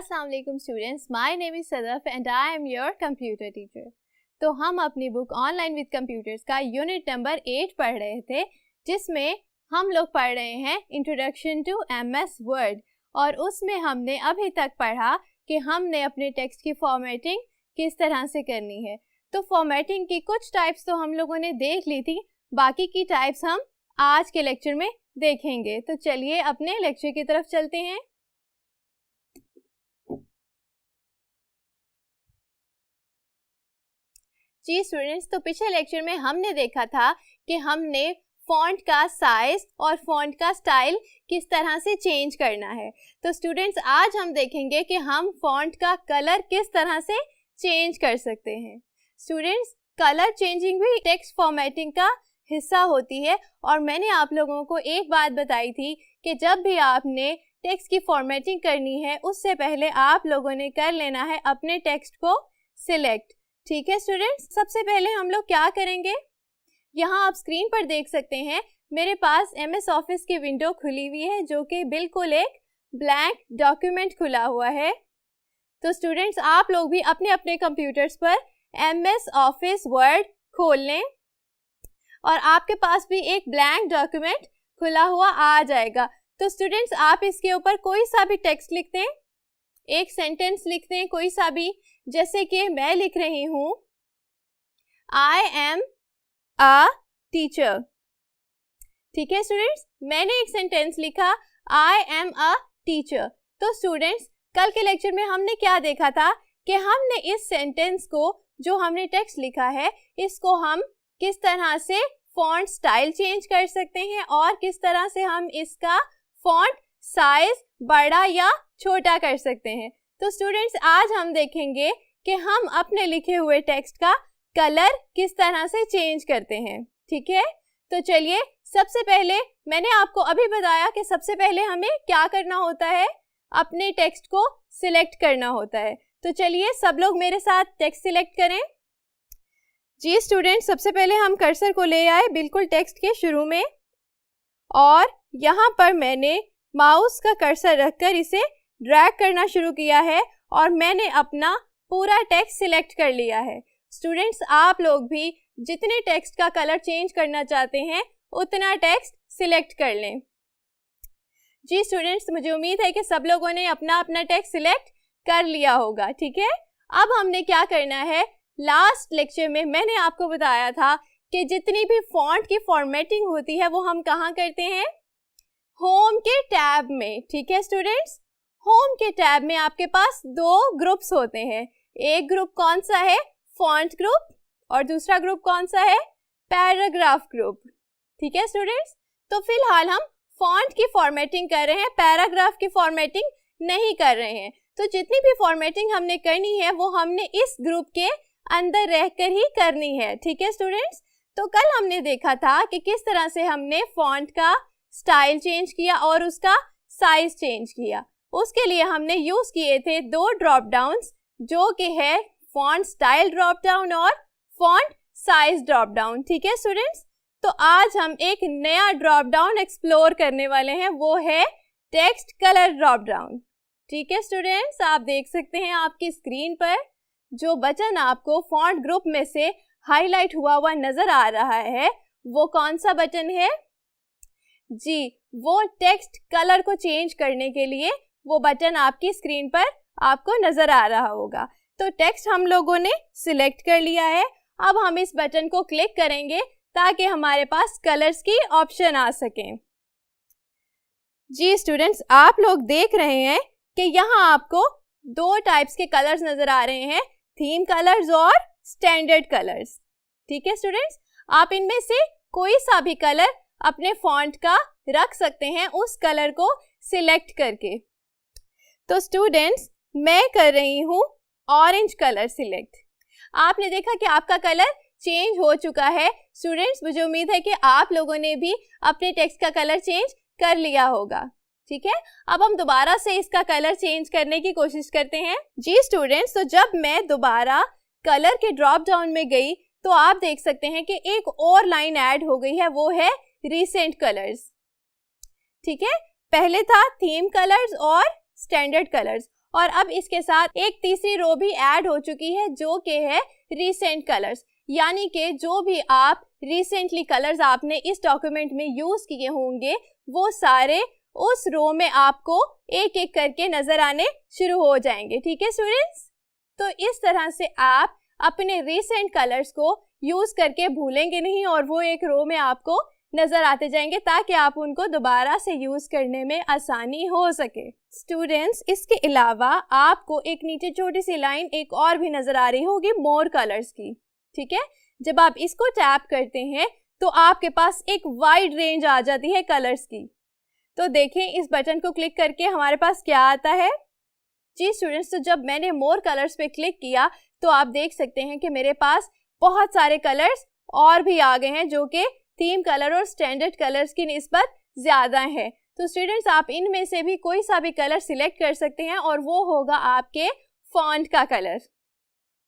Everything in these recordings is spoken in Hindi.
अस्सलाम वालेकुम students, my name is Sadaf and I am your computer teacher. तो हम अपनी बुक ऑनलाइन विद कंप्यूटर्स का यूनिट नंबर 8 पढ़ रहे थे, जिसमें हम लोग पढ़ रहे हैं इंट्रोडक्शन टू एमएस वर्ड। और उसमें हमने अभी तक पढ़ा कि हमने अपने टेक्स्ट की फॉर्मेटिंग किस तरह से करनी है। तो फॉर्मेटिंग की कुछ टाइप्स तो हम लोगों ने देख ली थी, बाकी की टाइप्स हम आज के लेक्चर में देखेंगे। तो चलिए अपने लेक्चर की तरफ चलते हैं। जी स्टूडेंट्स, तो पिछले लेक्चर में हमने देखा था कि हमने फॉन्ट का साइज और फॉन्ट का स्टाइल किस तरह से चेंज करना है। तो स्टूडेंट्स, आज हम देखेंगे कि हम फॉन्ट का कलर किस तरह से चेंज कर सकते हैं। स्टूडेंट्स, कलर चेंजिंग भी टेक्स्ट फॉर्मेटिंग का हिस्सा होती है। और मैंने आप लोगों को एक बात बताई थी कि जब भी आपने टेक्स्ट की फॉर्मेटिंग करनी है, उससे पहले आप लोगों ने कर लेना है अपने टेक्स्ट को सिलेक्ट। ठीक है स्टूडेंट्स, सबसे पहले हम लोग क्या करेंगे, यहाँ आप स्क्रीन पर देख सकते हैं मेरे पास एमएस ऑफिस की विंडो खुली हुई है, जो कि बिल्कुल एक ब्लैंक डॉक्यूमेंट खुला हुआ है। तो स्टूडेंट्स, आप लोग भी अपने अपने कंप्यूटर्स पर एमएस ऑफिस वर्ड खोल लें और आपके पास भी एक ब्लैंक डॉक्यूमेंट खुला हुआ आ जाएगा। तो स्टूडेंट्स, आप इसके ऊपर कोई सा भी टेक्स्ट लिख दें, एक सेंटेंस लिख दें कोई सा भी, जैसे कि मैं लिख रही हूं आई एम अ टीचर। ठीक है स्टूडेंट्स, मैंने एक सेंटेंस लिखा आई एम अ टीचर। तो स्टूडेंट्स, कल के लेक्चर में हमने क्या देखा था कि हमने इस सेंटेंस को, जो हमने टेक्स्ट लिखा है, इसको हम किस तरह से फॉन्ट स्टाइल चेंज कर सकते हैं और किस तरह से हम इसका फॉन्ट साइज बड़ा या छोटा कर सकते हैं। तो स्टूडेंट्स, आज हम देखेंगे कि हम अपने लिखे हुए टेक्स्ट का कलर किस तरह से चेंज करते हैं। ठीक है, तो चलिए सबसे पहले, मैंने आपको अभी बताया कि सबसे पहले हमें क्या करना होता है, अपने टेक्स्ट को सिलेक्ट करना होता है। तो चलिए सब लोग मेरे साथ टेक्स्ट सिलेक्ट करें। जी स्टूडेंट्स, सबसे पहले हम कर्सर को ले आए बिल्कुल टेक्स्ट के शुरू में, और यहाँ पर मैंने माउस का कर्सर रखकर इसे ड्रैग करना शुरू किया है और मैंने अपना पूरा टेक्स्ट सिलेक्ट कर लिया है। स्टूडेंट्स, आप लोग भी जितने टेक्स्ट का कलर चेंज करना चाहते हैं उतना टेक्स्ट सिलेक्ट कर लें। जी स्टूडेंट्स, मुझे उम्मीद है कि सब लोगों ने अपना अपना टेक्स्ट सिलेक्ट कर लिया होगा। ठीक है, अब हमने क्या करना है, लास्ट लेक्चर में मैंने आपको बताया था कि जितनी भी फॉन्ट की फॉर्मेटिंग होती है वो हम कहाँ करते हैं, होम के टैब में। ठीक है स्टूडेंट्स, होम के टैब में आपके पास दो ग्रुप्स होते हैं। एक ग्रुप कौन सा है, फॉन्ट ग्रुप, और दूसरा ग्रुप कौन सा है, पैराग्राफ ग्रुप। ठीक है स्टूडेंट्स, तो फिलहाल हम फॉन्ट की फॉर्मेटिंग कर रहे हैं, पैराग्राफ की फॉर्मेटिंग नहीं कर रहे हैं। तो जितनी भी फॉर्मेटिंग हमने करनी है वो हमने इस ग्रुप के अंदर रहकर ही करनी है। ठीक है स्टूडेंट्स, तो कल हमने देखा था कि किस तरह से हमने फॉन्ट का स्टाइल चेंज किया और उसका साइज चेंज किया। उसके लिए हमने यूज किए थे दो ड्रॉप डाउन्स, जो कि है फॉन्ट स्टाइल ड्रॉप डाउन और फॉन्ट साइज ड्रॉप डाउन। ठीक है स्टूडेंट्स, तो आज हम एक नया ड्रॉप डाउन एक्सप्लोर करने वाले हैं, वो है टेक्स्ट कलर ड्रॉप डाउन। ठीक है स्टूडेंट्स, आप देख सकते हैं आपकी स्क्रीन पर जो बटन आपको फॉन्ट ग्रुप में से हाईलाइट हुआ हुआ नजर आ रहा है, वो कौन सा बटन है जी, वो टेक्स्ट कलर को चेंज करने के लिए वो बटन आपकी स्क्रीन पर आपको नजर आ रहा होगा। तो टेक्स्ट हम लोगों ने सिलेक्ट कर लिया है, अब हम इस बटन को क्लिक करेंगे ताकि हमारे पास कलर्स की ऑप्शन आ सकें। जी स्टूडेंट्स, आप लोग देख रहे हैं कि यहाँ आपको दो टाइप्स के कलर्स नजर आ रहे हैं, थीम कलर्स और स्टैंडर्ड कलर्स। ठीक है स्टूडेंट्स, आप इनमें से कोई सा भी कलर अपने फॉन्ट का रख सकते हैं उस कलर को सिलेक्ट करके। तो स्टूडेंट्स, मैं कर रही हूँ ऑरेंज कलर सिलेक्ट। आपने देखा कि आपका कलर चेंज हो चुका है। स्टूडेंट्स, मुझे उम्मीद है कि आप लोगों ने भी अपने टेक्स्ट का कलर चेंज कर लिया होगा। ठीक है, अब हम दोबारा से इसका कलर चेंज करने की कोशिश करते हैं। जी स्टूडेंट्स, तो जब मैं दोबारा कलर के ड्रॉप डाउन में गई तो आप देख सकते हैं कि एक और लाइन ऐड हो गई है, वो है रिसेंट कलर्स। ठीक है, पहले था थीम कलर्स और स्टैंडर्ड कलर्स, और अब इसके साथ एक तीसरी रो भी ऐड हो चुकी है जो कि है रिसेंट कलर्स, यानी कि जो भी आप रिसेंटली कलर्स आपने इस डॉक्यूमेंट में यूज किए होंगे वो सारे उस रो में आपको एक एक करके नजर आने शुरू हो जाएंगे। ठीक है स्टूडेंट्स, तो इस तरह से आप अपने रिसेंट कलर्स को यूज करके भूलेंगे नहीं और वो एक रो में आपको नजर आते जाएंगे ताकि आप उनको दोबारा से यूज करने में आसानी हो सके। स्टूडेंट्स, इसके अलावा आपको एक नीचे छोटी सी लाइन एक और भी नजर आ रही होगी मोर कलर्स की। ठीक है, जब आप इसको टैप करते हैं तो आपके पास एक वाइड रेंज आ जाती है कलर्स की। तो देखें इस बटन को क्लिक करके हमारे पास क्या आता है। जी स्टूडेंट्स, तो जब मैंने मोर कलर्स पे क्लिक किया तो आप देख सकते हैं कि मेरे पास बहुत सारे कलर्स और भी आ गए हैं जो कि थीम कलर और स्टैंडर्ड कलर्स की निस्बत ज़्यादा है। तो स्टूडेंट्स, आप इनमें से भी कोई सा भी कलर सिलेक्ट कर सकते हैं और वो होगा आपके फॉन्ट का कलर।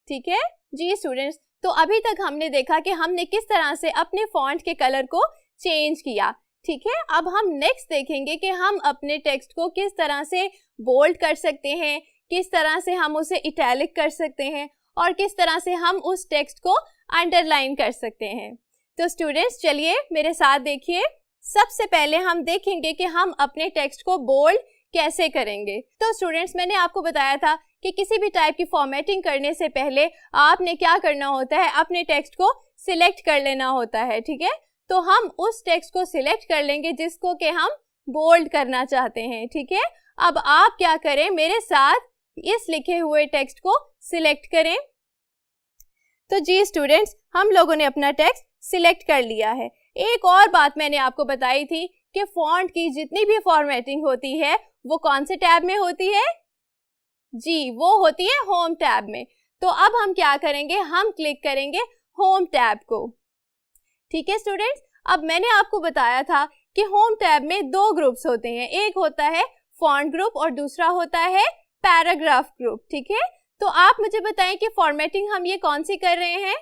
ठीक है जी स्टूडेंट्स, तो अभी तक हमने देखा कि हमने किस तरह से अपने फॉन्ट के कलर को चेंज किया। ठीक है, अब हम नेक्स्ट देखेंगे कि हम अपने टेक्स्ट को किस तरह से बोल्ड कर सकते हैं, किस तरह से हम उसे इटैलिक कर सकते हैं और किस तरह से हम उस टेक्स्ट को अंडरलाइन कर सकते हैं। तो स्टूडेंट्स चलिए मेरे साथ देखिए। सबसे पहले हम देखेंगे कि हम अपने टेक्स्ट को बोल्ड कैसे करेंगे। तो स्टूडेंट्स, मैंने आपको बताया था कि किसी भी टाइप की फॉर्मेटिंग करने से पहले आपने क्या करना होता है, अपने टेक्स्ट को सिलेक्ट कर लेना होता है। ठीक है, तो हम उस टेक्स्ट को सिलेक्ट कर लेंगे जिसको कि हम बोल्ड करना चाहते हैं। ठीक है, अब आप क्या करें, मेरे साथ इस लिखे हुए टेक्स्ट को सिलेक्ट करें। तो जी स्टूडेंट्स, हम लोगों ने अपना टेक्स्ट सिलेक्ट कर लिया है। एक और बात मैंने आपको बताई थी कि फॉन्ट की जितनी भी फॉर्मेटिंग होती है वो कौन से टैब में होती है? जी, वो होती है होम टैब में। तो अब हम क्या करेंगे, हम क्लिक करेंगे होम टैब को। ठीक है स्टूडेंट्स, अब मैंने आपको बताया था कि होम टैब में दो ग्रुप्स होते हैं, एक होता है फॉन्ट ग्रुप और दूसरा होता है पैराग्राफ ग्रुप। ठीक है, तो आप मुझे बताएं कि फॉर्मेटिंग हम ये कौन सी कर रहे हैं?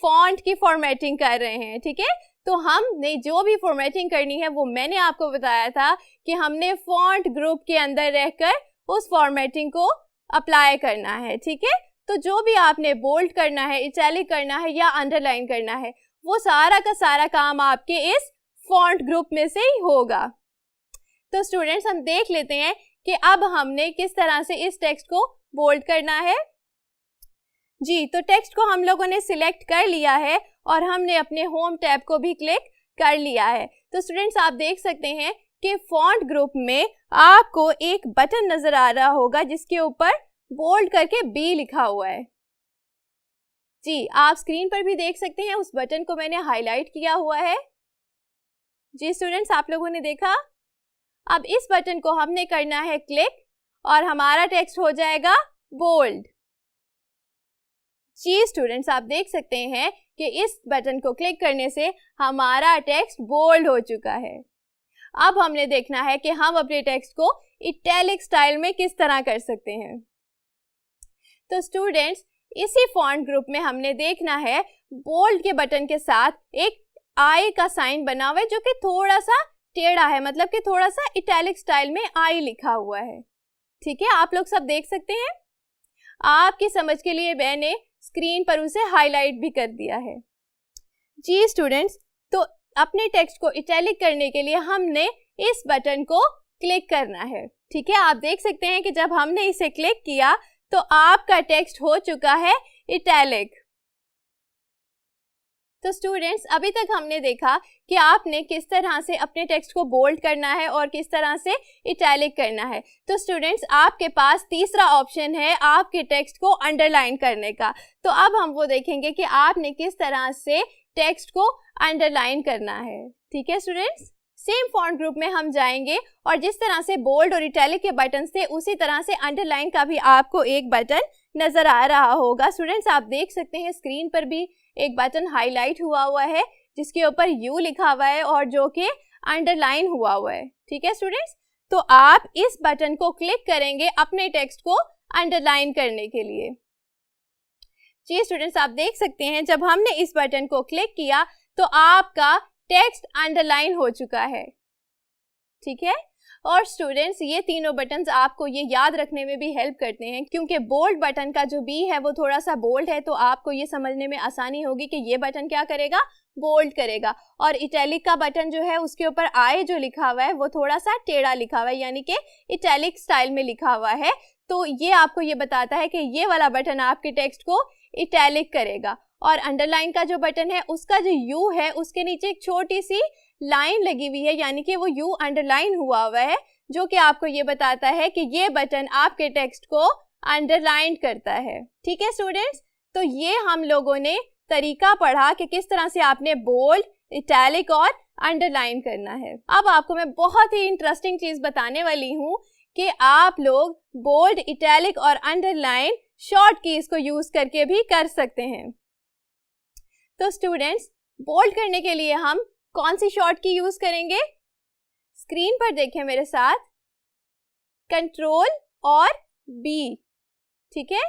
फॉन्ट की फॉर्मेटिंग कर रहे हैं। ठीक है, तो हमने जो भी फॉर्मेटिंग करनी है वो मैंने आपको बताया था कि हमने फॉन्ट ग्रुप के अंदर रहकर उस फॉर्मेटिंग को अप्लाई करना है। ठीक है, तो जो भी आपने बोल्ड करना है, इटैलिक करना है या अंडरलाइन करना है वो सारा का सारा काम आपके इस फॉन्ट ग्रुप में से ही होगा। तो स्टूडेंट्स, हम देख लेते हैं कि अब हमने किस तरह से इस टेक्स्ट को बोल्ड करना है। जी, तो टेक्स्ट को हम लोगों ने सिलेक्ट कर लिया है और हमने अपने होम टैब को भी क्लिक कर लिया है। तो स्टूडेंट्स, आप देख सकते हैं कि फॉन्ट ग्रुप में आपको एक बटन नजर आ रहा होगा जिसके ऊपर बोल्ड करके बी लिखा हुआ है। जी, आप स्क्रीन पर भी देख सकते हैं, उस बटन को मैंने हाईलाइट किया हुआ है। जी स्टूडेंट्स, आप लोगों ने देखा। अब इस बटन को हमने करना है क्लिक और हमारा टेक्स्ट हो जाएगा बोल्ड। जी स्टूडेंट्स, आप देख सकते हैं कि इस बटन को क्लिक करने से हमारा टेक्स्ट बोल्ड हो चुका है। अब हमने देखना है कि हम अपने टेक्स्ट को इटैलिक स्टाइल में किस तरह कर सकते हैं। तो स्टूडेंट्स, इसी फॉन्ट ग्रुप में हमने देखना है बोल्ड के बटन के साथ एक आई का साइन बना हुआ है जो कि थोड़ा सा टेढ़ा है, मतलब कि थोड़ा सा इटैलिक स्टाइल में आई लिखा हुआ है। ठीक है, आप लोग सब देख सकते हैं। आपकी समझ के लिए मैंने स्क्रीन पर उसे हाईलाइट भी कर दिया है। जी स्टूडेंट्स, तो अपने टेक्स्ट को इटैलिक करने के लिए हमने इस बटन को क्लिक करना है। ठीक है, आप देख सकते हैं कि जब हमने इसे क्लिक किया तो आपका टेक्स्ट हो चुका है इटैलिक। तो स्टूडेंट्स, अभी तक हमने देखा कि आपने किस तरह से अपने टेक्स्ट को बोल्ड करना है और किस तरह से इटैलिक करना है। तो स्टूडेंट्स, आपके पास तीसरा ऑप्शन है आपके टेक्स्ट को अंडरलाइन करने का। तो अब हम वो देखेंगे कि आपने किस तरह से टेक्स्ट को अंडरलाइन करना है। ठीक है स्टूडेंट्स, सेम फॉन्ट ग्रुप में हम जाएंगे और जिस तरह से बोल्ड और इटैलिक के बटन थे उसी तरह से अंडरलाइन का भी आपको एक बटन नजर आ रहा होगा। स्टूडेंट्स, आप देख सकते हैं स्क्रीन पर भी एक बटन हाईलाइट हुआ है जिसके ऊपर यू लिखा हुआ है और जो कि अंडरलाइन हुआ है। ठीक है स्टूडेंट्स, तो आप इस बटन को क्लिक करेंगे अपने टेक्स्ट को अंडरलाइन करने के लिए। जी स्टूडेंट्स, आप देख सकते हैं जब हमने इस बटन को क्लिक किया तो आपका टेक्स्ट अंडरलाइन हो चुका है। ठीक है, और स्टूडेंट्स ये तीनों बटन्स आपको ये याद रखने में भी हेल्प करते हैं, क्योंकि बोल्ड बटन का जो बी है वो थोड़ा सा बोल्ड है, तो आपको ये समझने में आसानी होगी कि ये बटन क्या करेगा, बोल्ड करेगा। और इटैलिक का बटन जो है उसके ऊपर आई जो लिखा हुआ है वो थोड़ा सा टेढ़ा लिखा हुआ है, यानी कि इटैलिक स्टाइल में लिखा हुआ है। तो ये आपको ये बताता है कि ये वाला बटन आपके टेक्स्ट को इटैलिक करेगा। और अंडरलाइन का जो बटन है उसका जो यू है उसके नीचे एक छोटी सी लाइन लगी हुई है, यानी कि वो यू अंडरलाइन हुआ हुआ है, जो कि आपको ये बताता है कि ये बटन आपके टेक्स्ट को अंडरलाइन करता है। ठीक है स्टूडेंट्स, तो ये हम लोगों ने तरीका पढ़ा कि किस तरह से आपने बोल्ड, इटैलिक और अंडरलाइन करना है। अब आपको मैं बहुत ही इंटरेस्टिंग चीज बताने वाली हूँ कि आप लोग बोल्ड, इटैलिक और अंडरलाइन शॉर्ट कीज को यूज करके भी कर सकते हैं। तो स्टूडेंट्स, बोल्ड करने के लिए हम कौन सी शॉर्ट की यूज करेंगे? स्क्रीन पर देखें मेरे साथ, कंट्रोल और बी। ठीक है,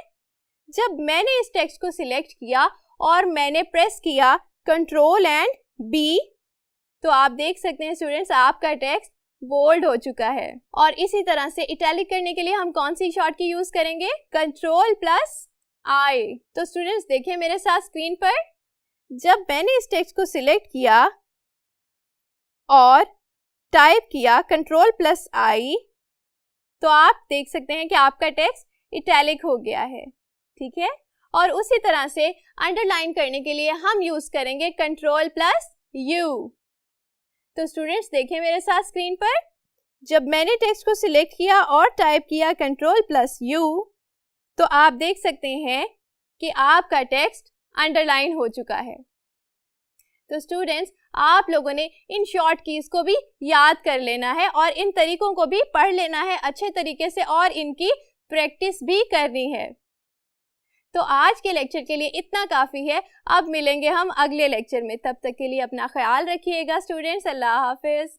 जब मैंने इस टेक्स्ट को सिलेक्ट किया और मैंने प्रेस किया कंट्रोल एंड बी, तो आप देख सकते हैं स्टूडेंट्स आपका टेक्स्ट बोल्ड हो चुका है। और इसी तरह से इटैलिक करने के लिए हम कौन सी शॉर्ट की यूज करेंगे? कंट्रोल प्लस आई। तो स्टूडेंट्स देखिए मेरे साथ स्क्रीन पर, जब मैंने इस टेक्स्ट को सिलेक्ट किया और टाइप किया कंट्रोल प्लस आई, तो आप देख सकते हैं कि आपका टेक्स्ट इटैलिक हो गया है। ठीक है, और उसी तरह से अंडरलाइन करने के लिए हम यूज करेंगे कंट्रोल प्लस यू। तो स्टूडेंट्स देखिए मेरे साथ स्क्रीन पर, जब मैंने टेक्स्ट को सिलेक्ट किया और टाइप किया कंट्रोल प्लस यू, तो आप देख सकते हैं कि आपका टेक्स्ट अंडरलाइन हो चुका है। तो स्टूडेंट्स, आप लोगों ने इन शॉर्ट कीज को भी याद कर लेना है और इन तरीकों को भी पढ़ लेना है अच्छे तरीके से और इनकी प्रैक्टिस भी करनी है। तो आज के लेक्चर के लिए इतना काफ़ी है। अब मिलेंगे हम अगले लेक्चर में, तब तक के लिए अपना ख्याल रखिएगा स्टूडेंट्स। अल्लाह हाफिज़।